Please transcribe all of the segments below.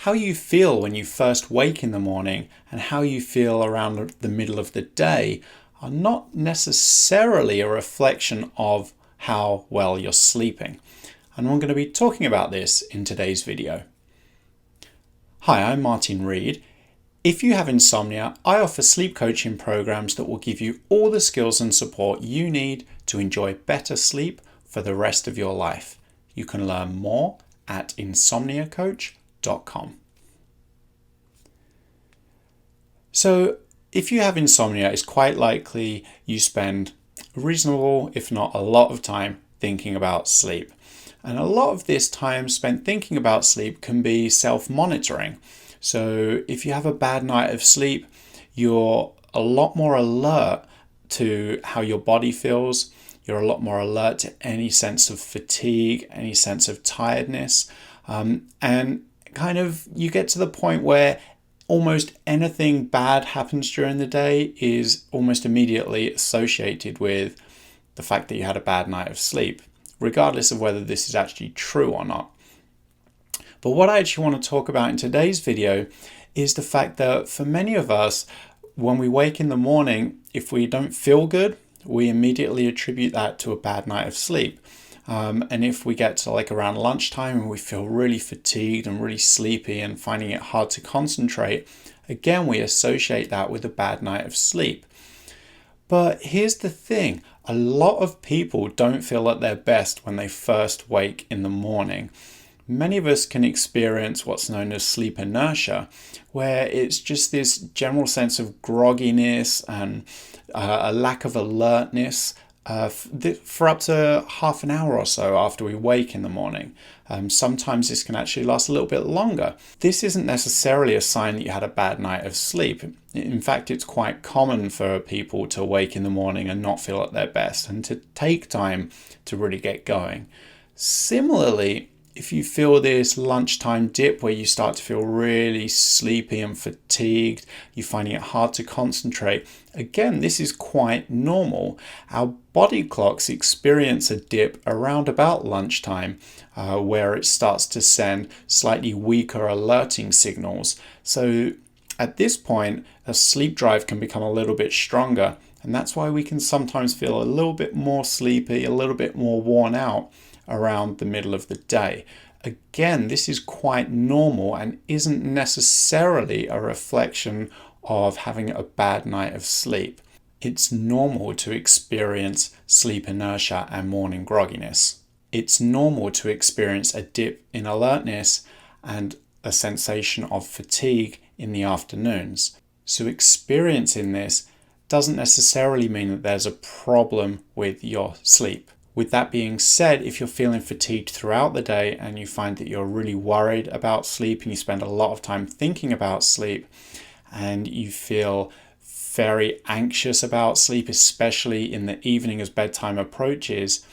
how you feel when you first wake in the morning and how you feel around the middle of the day are not necessarily a reflection of how well you're sleeping. And we're going to be talking about this in today's video. Hi, I'm Martin Reed. If you have insomnia, I offer sleep coaching programs that will give you all the skills and support you need to enjoy better sleep for the rest of your life. You can learn more at insomniacoach.com. So if you have insomnia, it's quite likely you spend a reasonable, if not a lot of time thinking about sleep. And a lot of this time spent thinking about sleep can be self-monitoring. So if you have a bad night of sleep, you're a lot more alert to how your body feels. You're a lot more alert to any sense of fatigue, any sense of tiredness. And kind of you get to the point where almost anything bad happens during the day is almost immediately associated with the fact that you had a bad night of sleep, regardless of whether this is actually true or not. But what I actually want to talk about in today's video is the fact that for many of us, when we wake in the morning, if we don't feel good, we immediately attribute that to a bad night of sleep. And if we get to like around lunchtime and we feel really fatigued and really sleepy and finding it hard to concentrate, again, we associate that with a bad night of sleep. But here's the thing, a lot of people don't feel at their best when they first wake in the morning. Many of us can experience what's known as sleep inertia, where it's just this general sense of grogginess and a lack of alertness for up to half an hour or so after we wake in the morning. Sometimes this can actually last a little bit longer. This isn't necessarily a sign that you had a bad night of sleep. In fact, it's quite common for people to wake in the morning and not feel at their best and to take time to really get going. Similarly, if you feel this lunchtime dip where you start to feel really sleepy and fatigued, you're finding it hard to concentrate, again, this is quite normal. Our body clocks experience a dip around about lunchtime where it starts to send slightly weaker alerting signals. So at this point, a sleep drive can become a little bit stronger, and that's why we can sometimes feel a little bit more sleepy, a little bit more worn out around the middle of the day. Again, this is quite normal and isn't necessarily a reflection of having a bad night of sleep. It's normal to experience sleep inertia and morning grogginess. It's normal to experience a dip in alertness and a sensation of fatigue in the afternoons. So experiencing this doesn't necessarily mean that there's a problem with your sleep. With that being said, if you're feeling fatigued throughout the day and you find that you're really worried about sleep and you spend a lot of time thinking about sleep and you feel very anxious about sleep, especially in the evening as bedtime approaches,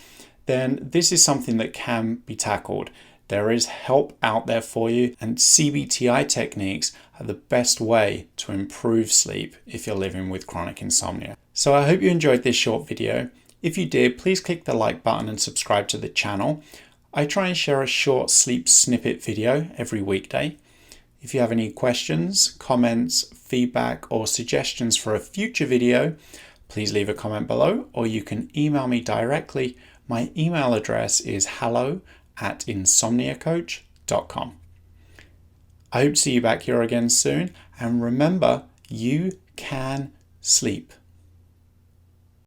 then this is something that can be tackled. There is help out there for you, and cbt-i techniques are the best way to improve sleep if you're living with chronic insomnia. So I hope you enjoyed this short video. If you did, please click the like button and subscribe to the channel. I try and share a short sleep snippet video every weekday. If you have any questions, comments, feedback, or suggestions for a future video, please leave a comment below, or you can email me directly. My email address is hello@insomniacoach.com. I hope to see you back here again soon, and remember, you can sleep.